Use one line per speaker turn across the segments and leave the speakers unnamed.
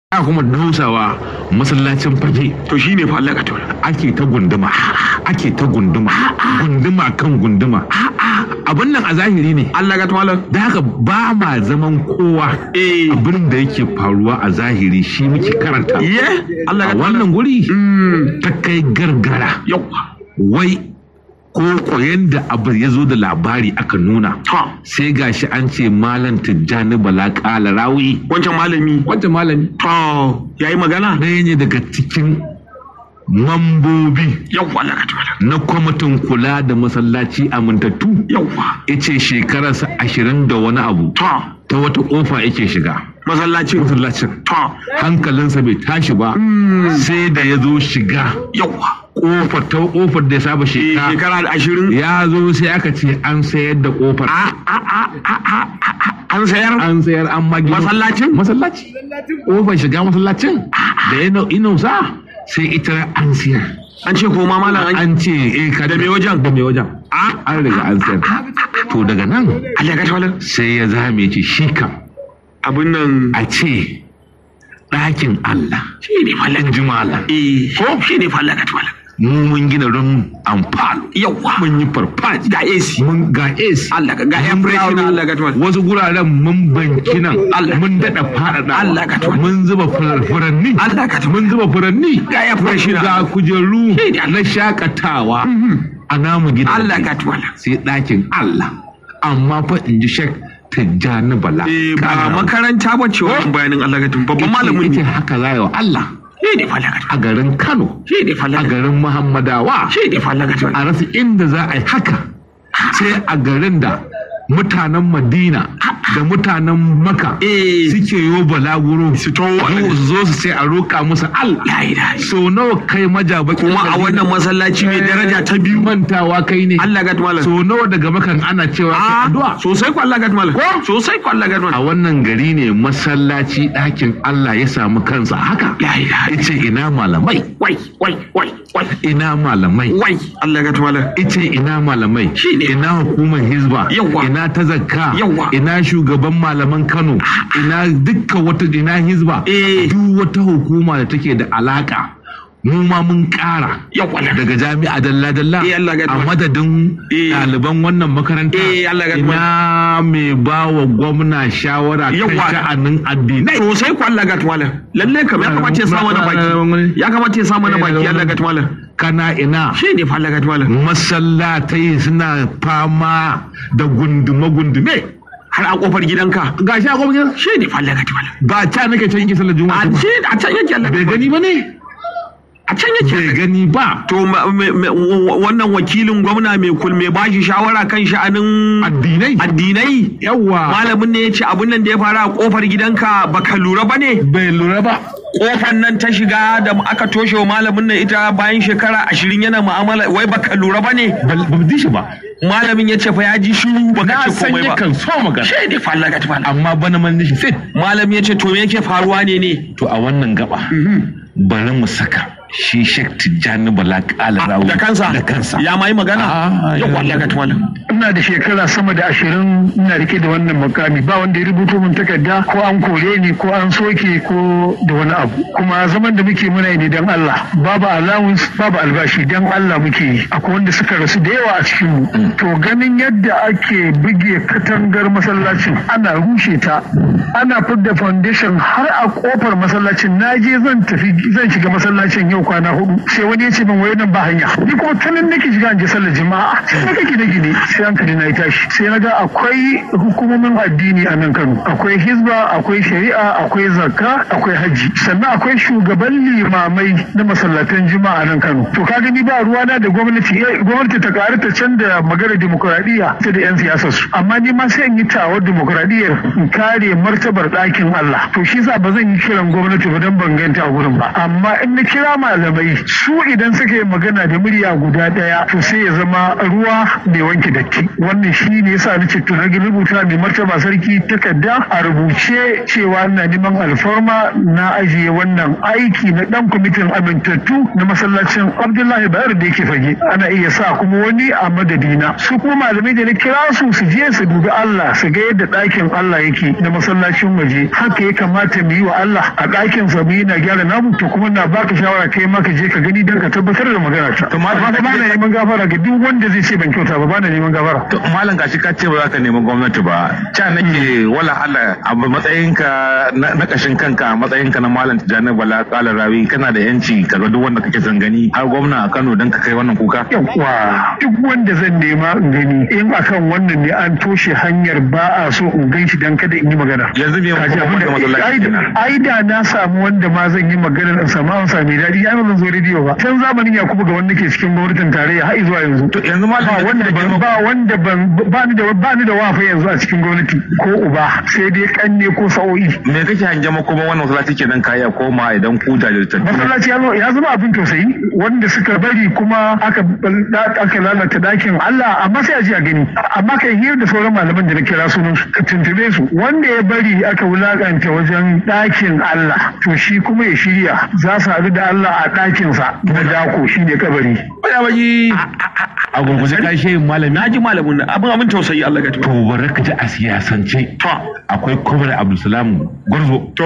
a kuma dausawa masallacin fage
to shine fa Allah ka tura
ake ta gunduma gunduma kan gunduma abin nan a zahiri ne
Allah ka tura
da haka ba ma zaman kowa abin da yake faruwa a zahiri shi muke karanta
Allah ka tura
wannan guri ta kai gargara wai ko yanda abu ya zo da labari aka nuna sai gashi an ce malam Tijjani Bala Kala Rawi
wancan malami
to
yayi magana
ɗaya ne daga cikin mambobi na kwamitin kula da masallaci amintattu yace shekararsa 20 da wani abu ta wata kofa yake shiga masallacin hankalinsa bai tashi ba sai da ya zo shiga kofar da ya saba
shekara 20
ya zo sai aka ce an sayar da kofar an sayar an magi masallaci kofar shiga masallacin da ya nausa sai ita an sayar
an ce ko ma malam
an ce ka da me wajen an riga an sayar to daga nan sai ya zame ce shi kam
abin nan
a ce ɗakin Allah
shi ne fallan
jumala
ko shi ne fallan katwala
mun gina ran amfalo mun yi farfaji
ga AC
ga AC
Allah ga air pressure Allah ga tuwa
wasu guraren mun banki nan mun dada fadada
Allah ga tuwa
mun zuba furanni
Allah ga tuwa
mun zuba furanni
ga air pressure
ga kujeru na shakatawa a namu gida
Allah ga tuwa
sai dakin Allah amma fa in ji Sheikh Tijjani Bala
ba makaranta ba ce wannan bayanin Allah ga tuwa babban malamin
ne haka zai wa Allah a garin Kano a garin Muhammadawa a rasa inda za a yi haka sai a garin da mutanen Madina da mutanen Makka suke yo balaguro su zo su ce a roƙa musu Allah so nawa kai majabaki
kuma a wannan masallaci mai daraja ta biyu
mantawa kai ne
Allah ga malam
so nawa daga makan ana cewa addu'a
sosai ko Allah ga malam sosai ko Allah ga malam
a wannan gari ne masallaci ɗakin Allah ya samu kansa haka yace ina malamai
wai
ina malamai
Allah ga malam
yace ina malamai ina hukumar hizba ina ta zakka ina shugaban malaman Kano ina dukkan wata ina hizba duk wata hukuma da take da alaka mu ma mun kara daga jami'a dalla a madadin ɗaliban wannan makaranta ina mai ba wa gwamna shawara kan sha'anin addinai
sosai ko Allah ga tuwala lalle kam ya kamata ya samu na baki Allah ga tuwala
kana ina
shi ne fa Allah ga tuwala
masallatai suna fama da gundume
har a kofar gidanka
ga shi a kofar gidanka
shi ne fa Allah ga tuwala
ba ta nake can yake sallar juma'a
a can yake Allah
bai gani ba ne
a can yake
bai gani ba
to wannan wakilin gwamna mai bashi shawara kan sha'anin addinai
yawa
malamin ne ya ce abun nan da ya fara a kofar gidanka baka lura ba ne
bai lura ba
kofar nan ta shiga da aka toshe wa malamin nan ita bayan shekara 20 yana mu'amala wai baka lura ba ne
ba ji shi ba
malamin ya ce fa ya ji shiru baka ce komai ba
kan so magana
shi ne fa Allah ga tabbata
amma bana man shi fit
malamin ya ce to me yake faruwa ne
to a wannan gaba bari mu saka shi Sheikh Tijjani Bala Kala Rawi
da kansa ya mai magana ya wallahi ga tuwala
ina da shekara sama da 20 ina rike da wannan makami ba wanda ya rubuto min takarda ko an kore ni ko an soke ko da wani abu kuma zaman da muke muna yi dan Allah babu allowance babu albashi dan Allah muke yi akwai wanda suka rasu da yawa a cikin mu to ganin yadda ake buge katangar masallacin ana rushe ta ana fidda foundation har a kofar masallacin naje zan shiga masallacin yau kwana 4 sai wani ya ce min wai nan ba hanya ni kuma tunan nake shiga in je sallar juma'a sai nake gine sai hankali na tashi sai na ga akwai hukumomin addini a nan Kano akwai hizba akwai shari'a akwai zakka akwai haji sannan akwai shugaban limamai na masallatan juma'a a nan Kano to ka gani ba ruwana da gwamnati ta karu ta canza magana demokradiyya ta da yan siyasar su amma ni ma sai in yi tawar demokradiyyar in kare martabar ɗakin Allah to shi yasa ba zan yi kiran gwamnati ba dan ban ganta a gurin ba amma in na kira malamai su idan suka yi magana da murya guda ɗaya to sai ya zama ruwa mai wanke datti. Wannan shi ne yasa nace to rage rubuta mai martaba sarki takarda a rubuce cewa ina neman alfarma na ajiye wannan aiki na dan kwamitin amintattu na masallacin Abdullahi Bayero da yake Fage. Ana iya sa kuma wani a madadina. Su kuma malamai da na kira su je su dubi Allah su ga yadda ɗakin Allah yake na masallacin waje. Haka ya kamata mu yi wa Allah a ɗakin sa mu yi na gyara namu, to kuma na baka shawara kai ma ka je ka gani don ka tabbatar da magana ta. To ba na neman gafara ga duk wanda zai ce ban kyauta ba na neman gafara.
To malam gashi ka ce ba za ka neman gwamnati ba. Ca nake wala Allah a matsayinka na kashin kanka, a matsayinka na malam Tijjani Bala Kala Rawi, kana da yanci ka ga duk wanda kake son gani har gwamna a Kano don ka kai wannan kuka.
Yawwa duk wanda zan nema in gani in akan wannan ne an toshe hanyar ba a so in gan shi dan kada in yi magana.
Yanzu me
ai da na samu wanda ma zan yi magana in samu an sami daɗi ai ba zan zo rediyo ba. Can zamanin Yakubu ga wanda ke cikin gwamnatin tarayya har zuwa yanzu. To yanzu ba ni da wafa yanzu a cikin gwamnati ko uba sai dai kanne ko sa'o'i.
Me kake hange ma kuma wannan masallaci kenan kaya koma idan ku jajirtattu?
Masallaci ya zama abin tausayi wanda suka bari kuma aka lalata dakin Allah, amma sai a ji a gani. Amma kai hiyar da sauran malaman da na kira sunan su ka tuntube su, wanda ya bari aka wulakanta wajen dakin Allah to shi kuma ya shirya za su haɗu da Allah a dakinsa na dako shine kabari.
A gurguje ka shehin malami.
Na ji malamin nan abin tausayi Allah ga
to bari ka ji a siyasance akwai Kwamar Abdulsalam Gwarzo.
To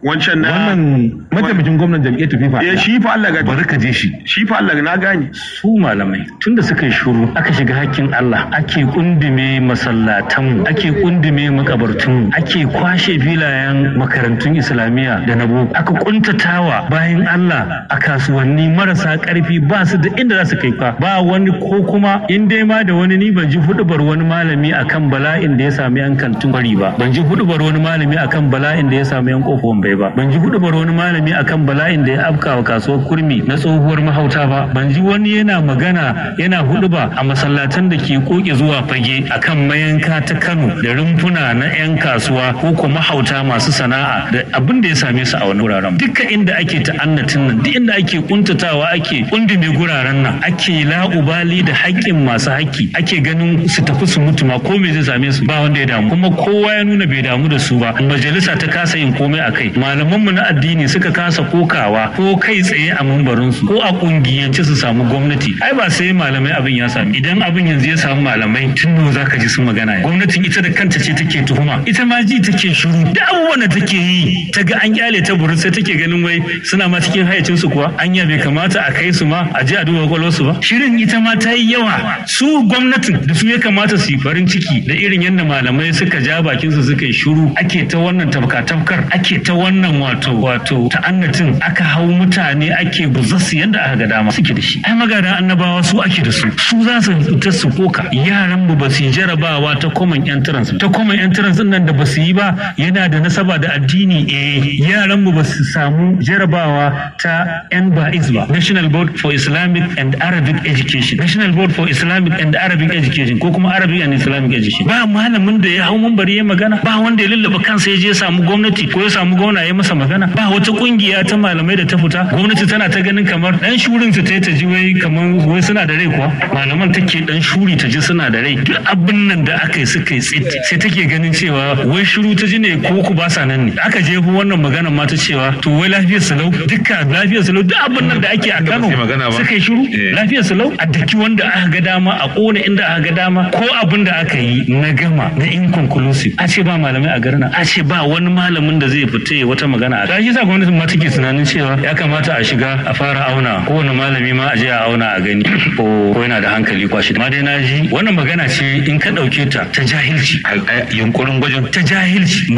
wancan na
wannan mataimakin gwamnan jam'iyyar Tufifa.
Shi fa Allah ga
bari ka je shi
fa Allah na gane.
Su malamai tunda suka yi shuru aka shiga hakkin Allah, ake kundume masallatanmu, ake kundume makabartunmu, ake kwashe filayen makarantun Islamiyya da na boko, aka kuntatawa bayan Allah a kasuwanni marasa karfi ba su da inda za su kai ka. Ba wani ko kuma in dai ma da wani ni ban ji hudubar wani malami akan bala'in da ya sami yan kantin kwari ba, ban ji hudubar wani malami akan bala'in da ya sami yan kofofin bai ba, ban ji hudubar wani malami akan bala'in da ya afkawa kasuwar kurmi na tsohuwar mahauta ba, ban ji wani yana magana yana huduba a masallatan da ke koke zuwa Fage akan mayanka ta Kano da rumfuna na yan kasuwa ko kuma mahauta masu sana'a da abin da ya same su a wani wuraren. Duka inda ake ta'annatin nan, duk inda ake kuntatawa, ake kundume guraren nan, ake la'ubali da haƙƙin masu haƙƙi, ake ganin su tafi su mutu ma ko me zai same su ba wanda ya damu, kuma kowa ya nuna bai damu da su ba. Majalisa ta kasa yin komai a kai, malamanmu na addini suka kasa kokawa ko kai tsaye a mambarinsu ko a kungiyance su samu gwamnati. Ai ba sai malamai abin ya sami, idan abin yanzu ya samu malamai tun za ka ji sun magana. Gwamnatin ita da kanta ce take tuhuma, ita ma ji take shiru da abubuwan da take yi, ta ga an kyale ta burin sai take ganin wai suna ma cikin hayacin su kuwa anya bai kamata a kai su ma a je a duba kwakwalwarsu ba. Shirin ita ma ta yi yawa, su gwamnatin da su ya kamata su yi farin ciki da irin yadda malamai suka ja bakin su suka yi shiru, ake ta wannan tafkar ake ta wannan wato ta'annatin, aka hau mutane ake buzarsu yadda aka ga dama suke da shi. Ai magana annabawa su ake da su za su fita su koka. Yaran mu ba su yi jarabawa ta common entrance nan da ba su yi ba yana da nasaba da addini. Yaran mu ba su samu jarabawa ta NBAIS ba, National Board for Islamic and Arabic Education, National Board for Islamic and Arabic Education ko kuma Arabic and Islamic Education. Ba malamin da ya hau mambari ya magana, ba wanda ya lullaba kansa ya je samu gwamnati ko ya samu gwamna ya masa magana, ba wata kungiya ta malamai da ta fita. Gwamnati tana ta ganin kamar dan shurin su ta ji wai kamar wai suna da rai kuwa, malaman take dan shuri ta ji suna da rai. Duk abin nan da aka yi suka yi tsit sai take ganin cewa wai shiru ta ji ne ko ku ba sa nan ne. Aka je wannan magana ma ta cewa to wai lafiyar salau, dukkan lafiyar salau, duk abin nan da ake a Kano suka yi shiru lafiyar salau, a daki wanda aka ga dama, a kona inda aka ga dama, ko abin da aka yi na gama na inconclusive, a ce ba malamai a garin, a ce ba wani malamin da zai fita ya wata magana. A shi sa gwamnatin ma take tunanin cewa ya kamata a shiga a fara auna kowane malami ma a je a auna a gani ko yana da hankali kwashi. Ma dai na ji wannan magana ce in ka dauke ta jahilci, yunkurin gwajin ta jahilci,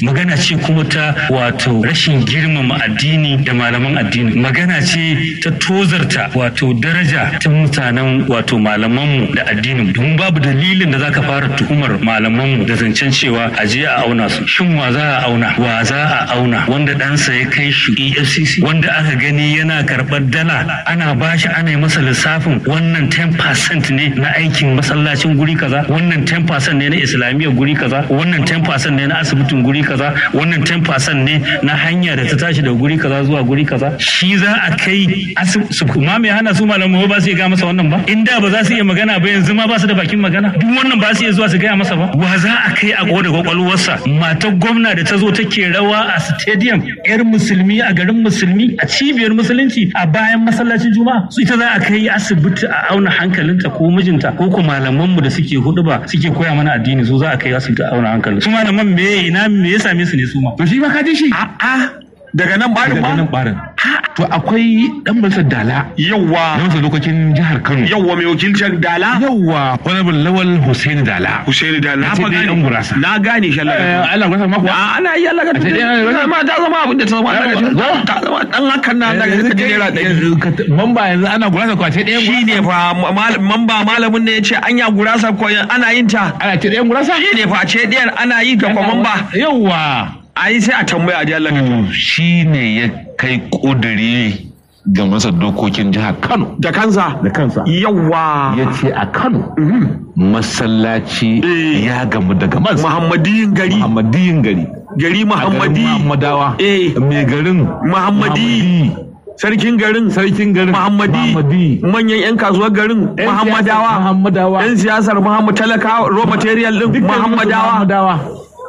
magana ce kuma ta wato rashin girmama addini da malaman addini, magana ce ta tozarta wato daraja ta mutanen wato malamanmu da addinin. Don babu dalilin da zaka fara tuhumar malamanmu da zancen cewa a je a auna su. Shin wa za a auna? Wa wa za a auna wanda ɗansa ya kai shi EFCC, wanda aka gani yana karɓar dala ana bashi ana yi masa lissafin wannan 10% ne na aikin masallacin guri kaza, wannan 10% ne na islamiyyar guri kaza, wannan 10% ne na asibitin guri kaza, wannan 10% ne na hanya da ta tashi daga guri kaza zuwa guri kaza. Shi za a kai ma mai hana su malamu ba su iya gaya masa wannan ba? Inda ba za su iya magana ba yanzu ma ba su da bakin magana, duk wannan ba su iya zuwa su gaya masa ba. Wa za a kai a koda kwakwalwarsa? Matar gwamna da ta zo take rawa a stadium, yar musulmi a garin musulmi a cibiyar musulunci a bayan masallacin juma'a, su ita za a kai asibiti a auna hankalinta ko mijinta, ko ko malamanmu da suke huduba suke koya mana addini su za a kai asibiti a auna hankalin su. Malaman me ya same su ne su ma?
To shi ma ka ji shi? A'a daga nan barin ba? Daga nan barin.
To akwai dan Majalisar Dala.
Yawwa.
Na dokokin jihar Kano.
Yawwa mai wakilcin Dala.
Yawwa Honorable Lawal Hussein Dala.
Hussein Dala.
Na fa gane gurasa.
Na gane shi Allah.
Allah gurasa mako.
Ana yi Allah ga ma ta zama abin da ta zama. Ta zama dan hakan na daga naira 100.
Mamba yanzu ana gurasa ko a ce ɗayan gurasa.
Shi ne fa mamba malamin ne ya ce anya gurasa ko ana yin ta.
Ana ce ɗayan gurasa?
Shi ne fa ce ɗayan ana yi ga mamba.
Yawwa.
Ai sai a tambaya a Allah ka.
Shi ne ya kai kuduri ga masa dokokin jihar Kano.
Da kansa?
Da kansa.
Yawwa.
Ya ce a Kano masallaci ya gamu daga mansa.
Muhammadiyin gari.
Muhammadiyin gari.
Gari Muhammadi.
Muhammadawa. Mai garin.
Muhammadi. Sarkin garin Muhammadi, manyan 'yan kasuwar garin Muhammadawa, 'yan siyasar talakawa, raw material din Muhammadawa.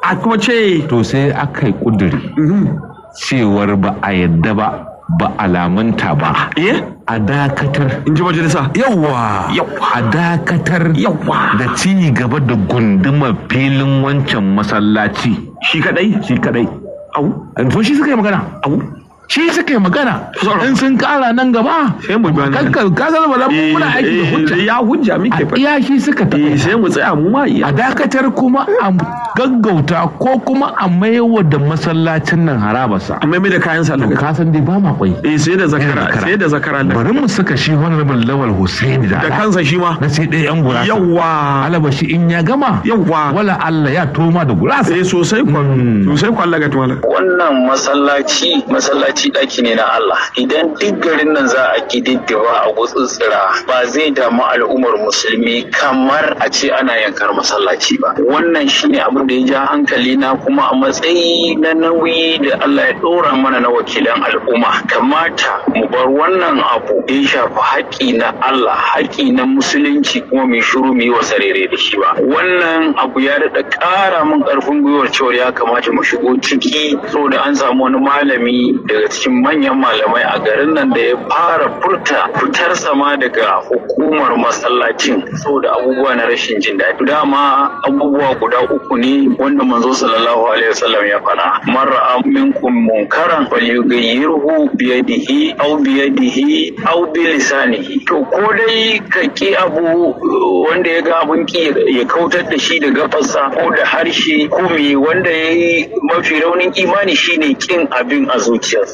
A kuma ce
to sai aka yi kuduri cewar ba a yadda ba alamunta ba a dakatar,
in ji majalisa.
Yawwa a dakatar da ci gaba da gundumar filin wancan masallaci.
Shi kadai
au to shi suka yi magana shi suka yi magana in sun kara nan gaba
sai mu gane
kankar kasar ba muna aiki da hujja
ya hujja muke fa
iya shi suka taɓa
sai mu tsaya mu ma
a dakatar kuma a gaggauta ko kuma a maiwa da masallacin nan harabarsa
a maimai da kayan sallah
ka san dai ba ma kwai
sai da zakara
bari mu saka shi Honorable Lawal Hussein da
kansa shi ma
na sai ɗaya yan gurasa
yawwa
alaba shi in ya gama
yawwa
wala Allah ya toma da gurasa
sosai Allah ga tumala
wannan masallaci ɗaki ne na Allah. Idan duk garin nan za a kididdiba a gutsutsura ba zai damu al'ummar musulmi kamar a ce ana yankar masallaci ba. Wannan shine abin da ya ja hankali na, kuma a matsayi na nauyi da Allah ya ɗora mana na wakilan al'umma. Kamata mu bar wannan abu da ya shafi haƙƙi na Allah, haƙƙi na musulunci, kuma mai shiru mu yi wa sarere da shi ba. Wannan abu ya daɗa ƙara min ƙarfin gwiwar cewa ya kamata mu shigo ciki, saboda an samu wani malami daga cikin manyan malamai a garin nan da ya fara fitar sama daga hukumar masallacin saboda abubuwa na rashin jin daɗi. Dama abubuwa guda uku ne wanda manzo sallallahu alaihi wasallam ya faɗa: man ra'a minkum munkaran falyughayyirhu bi yadihi aw bi lisanihi. To ko dai ka ki abu, wanda ya ga abun ki ya kautar da shi da gafarsa ko da harshe, ko me wanda yayi mafi raunin imani shine kin abin a zuciya.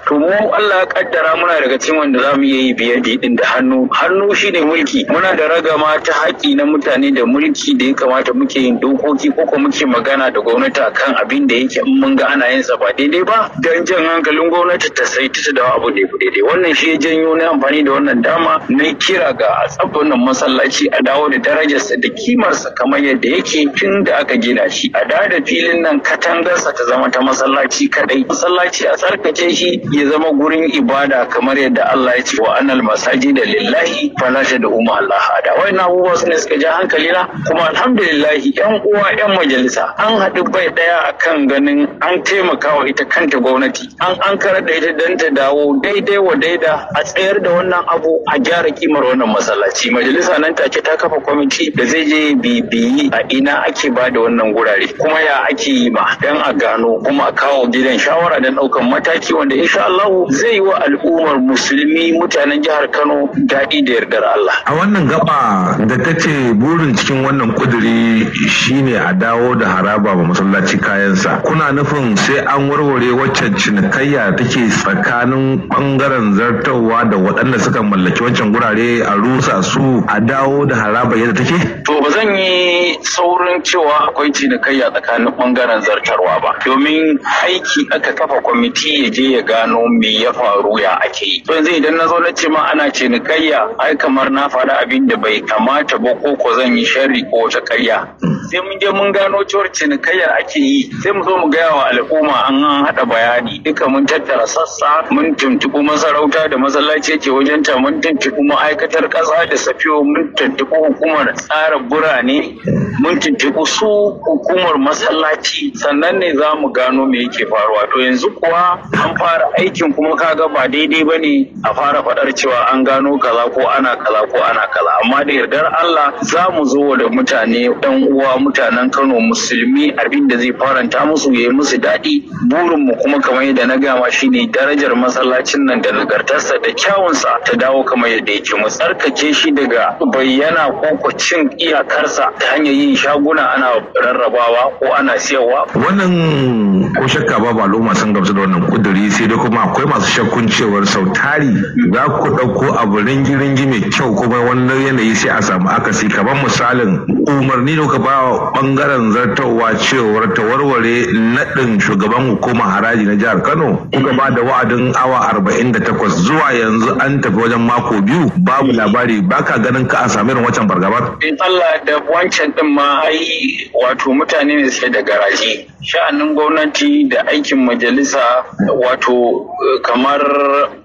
To mu Allah ya kaddara muna daga cikin wanda zamu yi biyadi din da hannu shine mulki. Muna da ragama ta haƙi na mutane da mulki da ya kamata muke yin dokoki ko muke magana da gwamnati akan abin da yake in mun ga ana yin sa ba daidai ba, dan jan hankalin gwamnati ta saita ta da abu da daidai. Wannan shi ya janyo na amfani da wannan dama na kira ga tsabta wannan masallaci a dawo da darajarsa da kimarsa kamar yadda yake tun da aka gina shi. A da filin nan katangarsa ta zama ta masallaci kadai. Masallaci a tsarkake shi ya zama gurin ibada kamar yadda Allah ya ce wa annal masajida lillahi fala tad'u ma Allah ahada. Wannan abubuwa su ne suka ja hankali na, kuma alhamdulillah yan uwa yan majalisa an haɗu bai daya akan ganin an taimaka wa ita kanta gwamnati, an karar da ita dan ta dawo daidai wa daida a tsayar da wannan abu, a gyara kimar wannan masallaci. Majalisa nan take ta kafa kwamiti da zai je bibiyi a ina ake ba da wannan gurare, kuma ya ake yi ma dan a gano, kuma a kawo gidan shawara dan ɗaukan mataki wanda insha Allah zai yi wa al'ummar musulmi mutanen jihar Kano daɗi da yardar Allah.
A wannan gaba da ta ce burin cikin wannan kuduri shine a dawo da haraba ma masallaci kayansa. Kuna nufin sai an warware waccan cinikayya da take tsakanin bangaren zartarwa da waɗanda suka mallaki wancan gurare a rusa su a dawo da haraba yadda take?
To ba zan yi saurin cewa akwai cinikayya tsakanin bangaren zartarwa ba. Domin aiki aka kafa kwamiti ya je ya gano me ya faru ya ake yi. To yanzu idan na zo na ce ma ana cinikayya ai kamar na faɗa abin da bai kamata ba ko zan yi sharri ko wata karya. Sai mun je mun gano cewar cinikayyar ake yi sai mu zo mu gaya wa al'umma an haɗa bayani duka mun tattara sassa mun tuntuɓi masarauta da masallaci yake wajen ta mun tuntuɓi ma'aikatar ƙasa da safiyo mun tuntuɓi hukumar tsara birane mun tuntuɓi su hukumar masallaci sannan ne za mu gano me yake faruwa. To yanzu kuwa an fara aikin kuma kaga ba daidai ba ne a fara faɗar cewa an gano kaza ko ana kaza ko ana kaza amma da yardar Allah za mu zo da mutane ɗan uwa mutanen Kano musulmi abin da zai faranta musu ya yi musu daɗi. Burin mu kuma kamar yadda na gama shine darajar masallacin nan da nagartarsa da kyawunsa ta dawo kamar yadda yake mu tsarkake shi daga bayyana ko cin iyakarsa ta hanyar yin shaguna ana rarrabawa ko ana siyarwa.
Wannan ko shakka babu al'umma sun gamsu da wannan kuduri sai dai kuma akwai masu shakkun cewar sautari za ku ɗauko abu ringi mai kyau kuma wani yanayi sai a samu akasi kamar misalin umarni da ka ba bangaren zartarwa cewar ta warware naɗin shugaban hukumar haraji na jihar Kano kuka ba da wa'adin awa 48 zuwa yanzu an tafi wajen mako 2 babu labari baka ganin ka a sami irin wancan fargabar.
In Allah da wancan din ma ai wato mutane ne suke da garaji sha'anin gwamnati da aikin majalisa wato kamar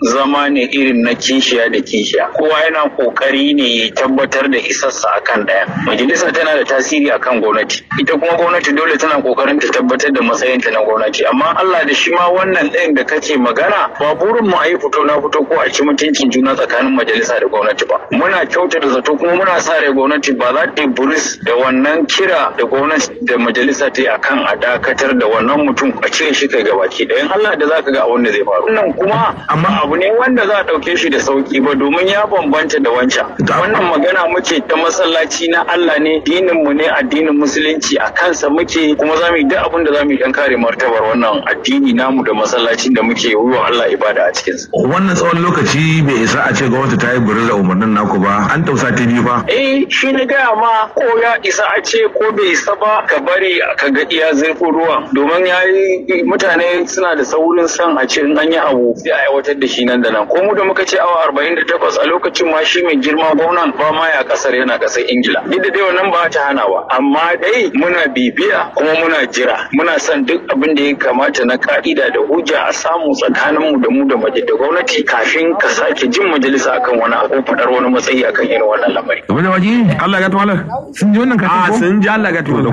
zama ne irin na kishiya da kishiya kowa yana kokari ne ya tabbatar da isarsa akan daya. Majalisa tana da tasiri akan gwamnati ita kuma gwamnati dole tana kokarin ta tabbatar da matsayinta na gwamnati amma Allah da shi ma wannan ɗayan da kake magana ba burin mu a yi fito na fito ko a ci mutuncin juna tsakanin majalisa da gwamnati ba muna kyauta da zato kuma muna sa rai gwamnati ba za ta yi buris da wannan kira da gwamnati da majalisa ta yi akan a dakatar da wannan mutum a cire shi kai gabaki ɗayan Allah da za ka ga abin da zai faru wannan kuma amma abu ne wanda za a ɗauke shi da sauki ba domin ya bambanta da wancan wannan magana muke ta masallaci na Allah ne dinin mu ne addinin musulunci a kansa muke kuma za mu yi duk abin da za mu yi dan kare martabar wannan addini namu da masallacin da muke yi wa Allah ibada a cikin sa.
Wannan tsawon lokaci bai isa a ce gwamnati ta yi burin da umarnin naku ba an tausa ta biyu ba.
Shi ne gaya ma ko ya isa a ce ko bai isa ba ka bari ka ga iya zurfin ruwan domin ya yi mutane suna da saurin san a ce in an yi abu sai a aiwatar da shi nan da nan ko mu da muka ce awa 48 a lokacin ma shi mai girma gwamnan ba ma ya kasar yana kasar Ingila duk da dai wannan ba ta hana ba amma dai muna bibiya kuma muna jira muna son duk abin da ya kamata na ka'ida da hujja a samu tsakaninmu da mu da gwamnati kafin ka sake jin majalisa akan wani abu fadar wani matsayi akan irin wannan lamari.
Game da waje Allah ya tuwala.
Sun ji wannan katin ko?
Sun ji Allah ya tuwala.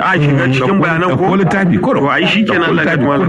A shiga
cikin bayanan ko?
Ko littafi ko?
To ai shikenan Allah ya tuwala.